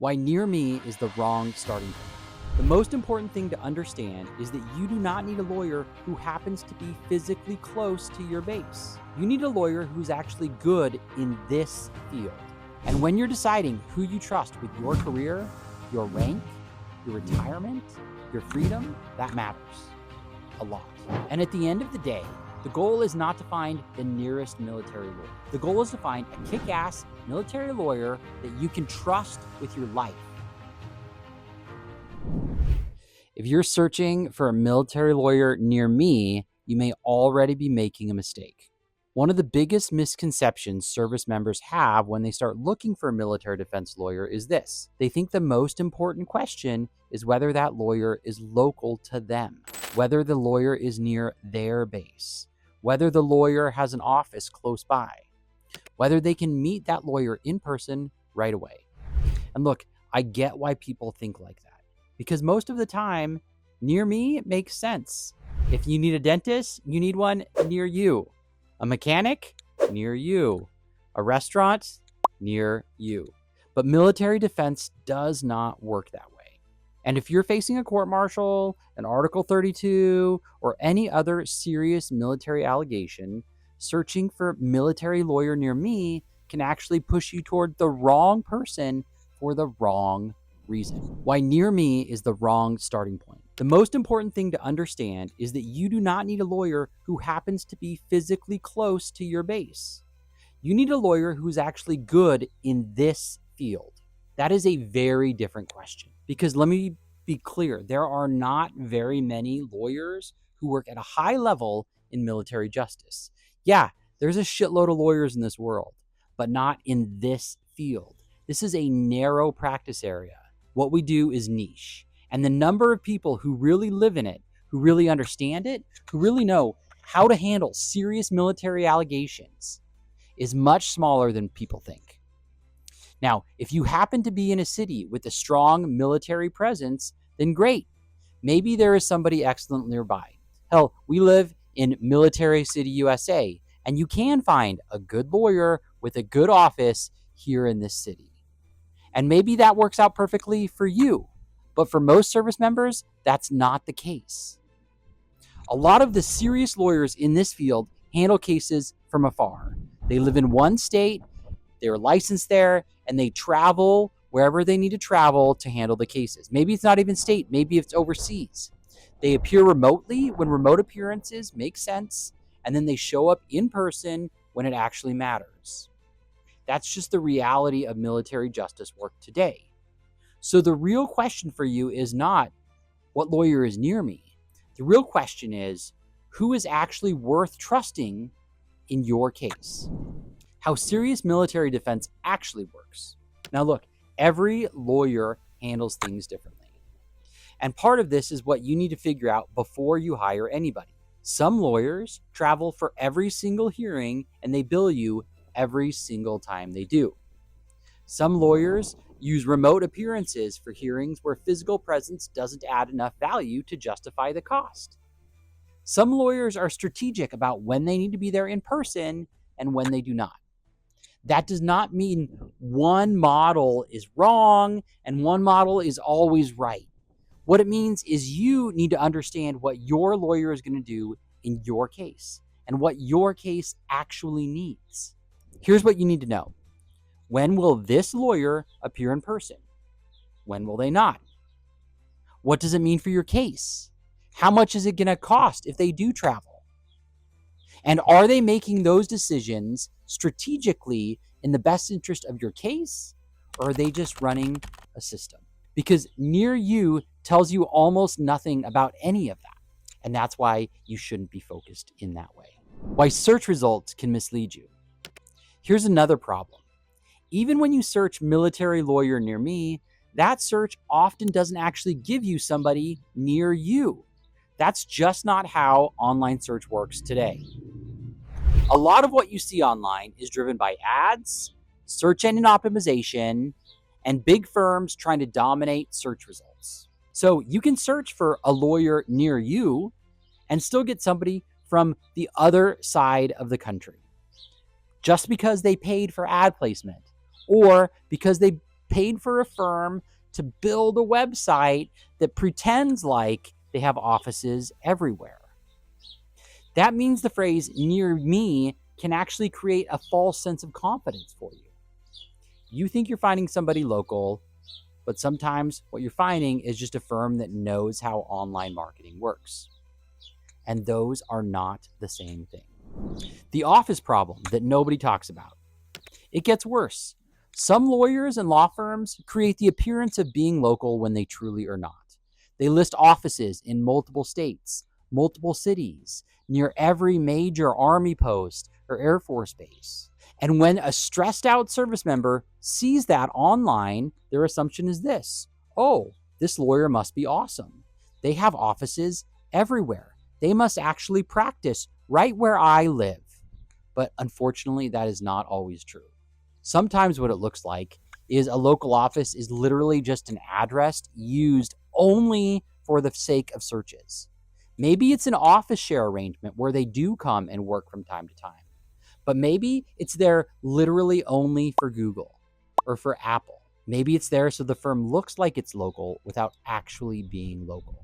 Why near me is the wrong starting point. The most important thing to understand is that you do not need a lawyer who happens to be physically close to your base. You need a lawyer who's actually good in this field. And when you're deciding who you trust with your career, your rank, your retirement, your freedom, that matters a lot. And at the end of the day, the goal is not to find the nearest military lawyer. The goal is to find a kick-ass military lawyer that you can trust with your life. If you're searching for a military lawyer near me, you may already be making a mistake. One of the biggest misconceptions service members have when they start looking for a military defense lawyer is this. They think the most important question is whether that lawyer is local to them, whether the lawyer is near their base, whether the lawyer has an office close by, whether they can meet that lawyer in person right away. And look, I get why people think like that, because most of the time, near me makes sense. If you need a dentist, you need one near you. A mechanic, near you. A restaurant, near you. But military defense does not work that way. And if you're facing a court-martial, an Article 32, or any other serious military allegation, searching for military lawyer near me can actually push you toward the wrong person for the wrong reason. Why near me is the wrong starting point. The most important thing to understand is that you do not need a lawyer who happens to be physically close to your base. You need a lawyer who's actually good in this field. That is a very different question. Because let me be clear, there are not very many lawyers who work at a high level in military justice. Yeah, there's a shitload of lawyers in this world, but not in this field. This is a narrow practice area. What we do is niche. And the number of people who really live in it, who really understand it, who really know how to handle serious military allegations is much smaller than people think. Now, if you happen to be in a city with a strong military presence, then great. Maybe there is somebody excellent nearby. Hell, we live in Military City, USA, and you can find a good lawyer with a good office here in this city. And maybe that works out perfectly for you. But for most service members, that's not the case. A lot of the serious lawyers in this field handle cases from afar. They live in one state, they're licensed there, and they travel wherever they need to travel to handle the cases. Maybe it's not even state, maybe it's overseas. They appear remotely when remote appearances make sense, and then they show up in person when it actually matters. That's just the reality of military justice work today. So the real question for you is not what lawyer is near me. The real question is who is actually worth trusting in your case. How serious military defense actually works. Now look, every lawyer handles things differently. And part of this is what you need to figure out before you hire anybody. Some lawyers travel for every single hearing and they bill you every single time they do. Some lawyers use remote appearances for hearings where physical presence doesn't add enough value to justify the cost. Some lawyers are strategic about when they need to be there in person and when they do not. That does not mean one model is wrong and one model is always right. What it means is you need to understand what your lawyer is going to do in your case and what your case actually needs. Here's what you need to know. When will this lawyer appear in person? When will they not? What does it mean for your case? How much is it going to cost if they do travel? And are they making those decisions strategically in the best interest of your case, or are they just running a system? Because near you tells you almost nothing about any of that. And that's why you shouldn't be focused in that way. Why search results can mislead you. Here's another problem. Even when you search military lawyer near me, that search often doesn't actually give you somebody near you. That's just not how online search works today. A lot of what you see online is driven by ads, search engine optimization, and big firms trying to dominate search results. So you can search for a lawyer near you and still get somebody from the other side of the country just because they paid for ad placement or because they paid for a firm to build a website that pretends like they have offices everywhere. That means the phrase near me can actually create a false sense of confidence for you. You think you're finding somebody local, but sometimes what you're finding is just a firm that knows how online marketing works. And those are not the same thing. The office problem that nobody talks about. It gets worse. Some lawyers and law firms create the appearance of being local when they truly are not. They list offices in multiple states, multiple cities, near every major Army post or Air Force base. And when a stressed out service member sees that online, their assumption is this: oh, this lawyer must be awesome. They have offices everywhere. They must actually practice right where I live. But unfortunately, that is not always true. Sometimes what it looks like is a local office is literally just an address used only for the sake of searches. Maybe it's an office share arrangement where they do come and work from time to time. But maybe it's there literally only for Google or for Apple. Maybe it's there so the firm looks like it's local without actually being local.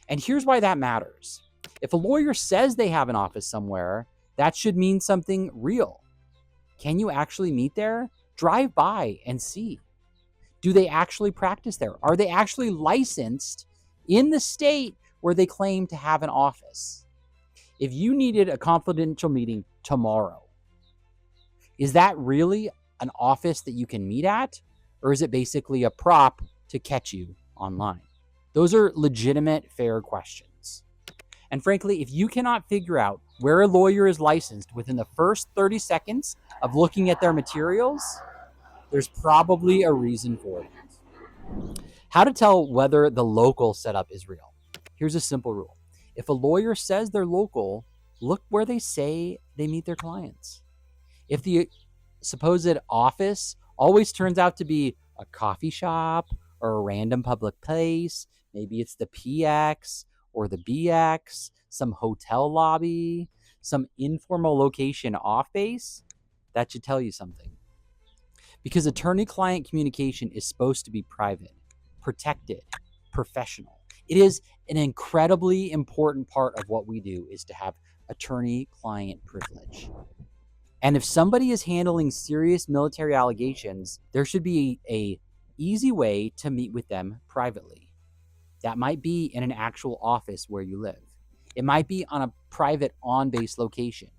And here's why that matters. If a lawyer says they have an office somewhere, that should mean something real. Can you actually meet there? Drive by and see. Do they actually practice there? Are they actually licensed in the state where they claim to have an office? If you needed a confidential meeting tomorrow, is that really an office that you can meet at? Or is it basically a prop to catch you online? Those are legitimate, fair questions. And frankly, if you cannot figure out where a lawyer is licensed within the first 30 seconds of looking at their materials, there's probably a reason for it. How to tell whether the local setup is real. Here's a simple rule. If a lawyer says they're local, look where they say they meet their clients. If the supposed office always turns out to be a coffee shop or a random public place, maybe it's the PX or the BX, some hotel lobby, some informal location off base, that should tell you something. Because attorney-client communication is supposed to be private, protected, professional. It is an incredibly important part of what we do is to have attorney-client privilege. And if somebody is handling serious military allegations, there should be an easy way to meet with them privately. That might be in an actual office where you live. It might be on a private on-base location.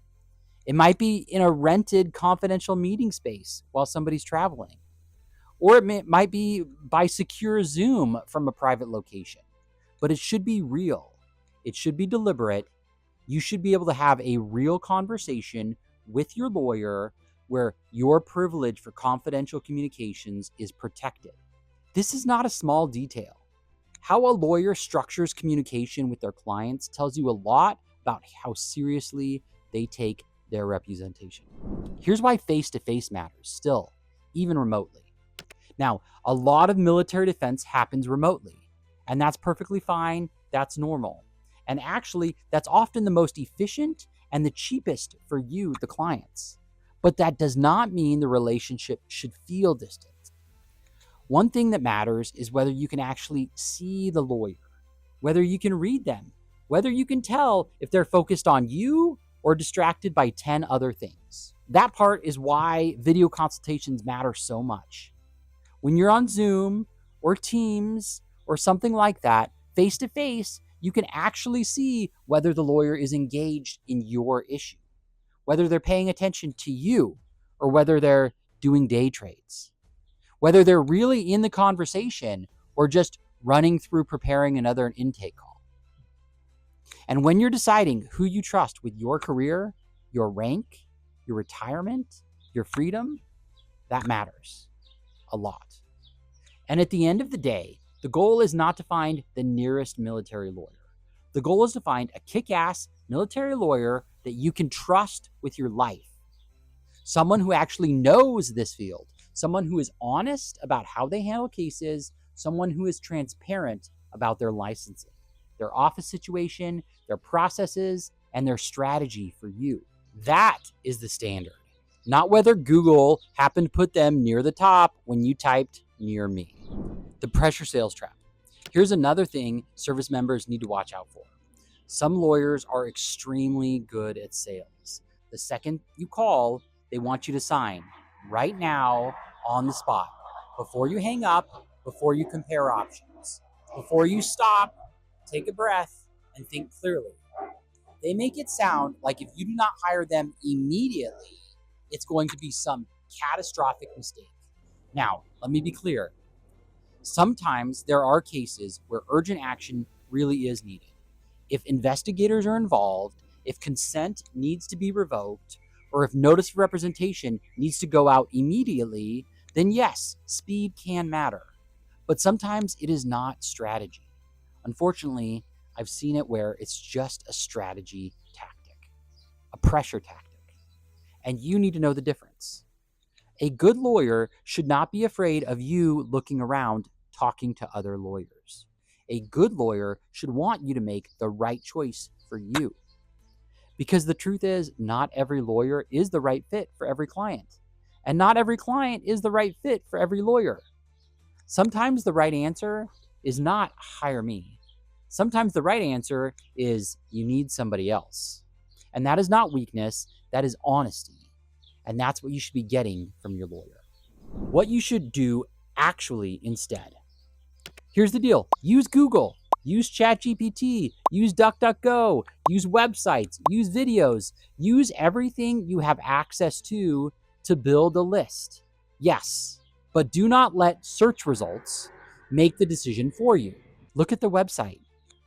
It might be in a rented confidential meeting space while somebody's traveling. Or it might be by secure Zoom from a private location. But it should be real. It should be deliberate. You should be able to have a real conversation with your lawyer where your privilege for confidential communications is protected. This is not a small detail. How a lawyer structures communication with their clients tells you a lot about how seriously they take their representation. Here's why face-to-face matters still, even remotely. Now, a lot of military defense happens remotely, and that's perfectly fine. That's normal. And actually, that's often the most efficient and the cheapest for you, the clients. But that does not mean the relationship should feel distant. One thing that matters is whether you can actually see the lawyer, whether you can read them, whether you can tell if they're focused on you or distracted by 10 other things. That part is why video consultations matter so much. When you're on Zoom or Teams or something like that, face-to-face, you can actually see whether the lawyer is engaged in your issue, whether they're paying attention to you or whether they're doing day trades, whether they're really in the conversation or just running through preparing another intake call. And when you're deciding who you trust with your career, your rank, your retirement, your freedom, that matters a lot. And at the end of the day, the goal is not to find the nearest military lawyer. The goal is to find a kick-ass military lawyer that you can trust with your life. Someone who actually knows this field, someone who is honest about how they handle cases, someone who is transparent about their licensing, their office situation, their processes, and their strategy for you. That is the standard. not whether Google happened to put them near the top when you typed near me. The pressure sales trap. Here's another thing service members need to watch out for. Some lawyers are extremely good at sales. The second you call, they want you to sign right now on the spot. Before you hang up, before you compare options, before you stop, take a breath and think clearly. They make it sound like if you do not hire them immediately, it's going to be some catastrophic mistake. Now, let me be clear. Sometimes there are cases where urgent action really is needed. If investigators are involved, if consent needs to be revoked, or if notice of representation needs to go out immediately, then yes, speed can matter. But sometimes it is not strategy. Unfortunately, I've seen it where it's just a strategy tactic, a pressure tactic. And you need to know the difference. A good lawyer should not be afraid of you looking around talking to other lawyers. A good lawyer should want you to make the right choice for you. Because the truth is, not every lawyer is the right fit for every client. And not every client is the right fit for every lawyer. Sometimes the right answer is not hire me. Sometimes the right answer is you need somebody else. And that is not weakness, that is honesty. And that's what you should be getting from your lawyer. What you should do actually instead. Here's the deal. Use Google, use ChatGPT, use DuckDuckGo, use websites, use videos, use everything you have access to build a list. Yes, but do not let search results make the decision for you. Look at the website,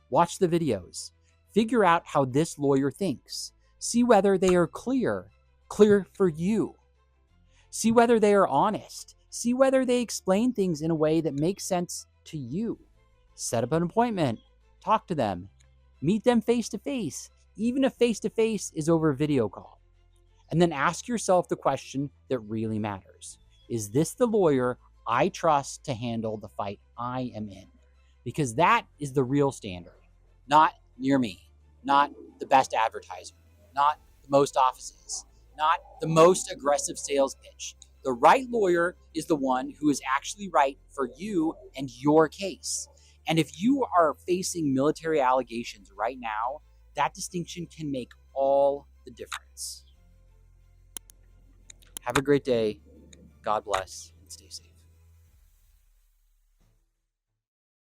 watch the videos, figure out how this lawyer thinks, see whether they are clear for you. See whether they are honest. See whether they explain things in a way that makes sense to you. Set up an appointment. Talk to them. Meet them face to face, even if face to face is over a video call. And then ask yourself the question that really matters. Is this the lawyer I trust to handle the fight I am in? Because that is the real standard. Not near me. Not the best advertiser. Not the most offices. Not the most aggressive sales pitch. The right lawyer is the one who is actually right for you and your case. And if you are facing military allegations right now, that distinction can make all the difference. Have a great day. God bless and stay safe.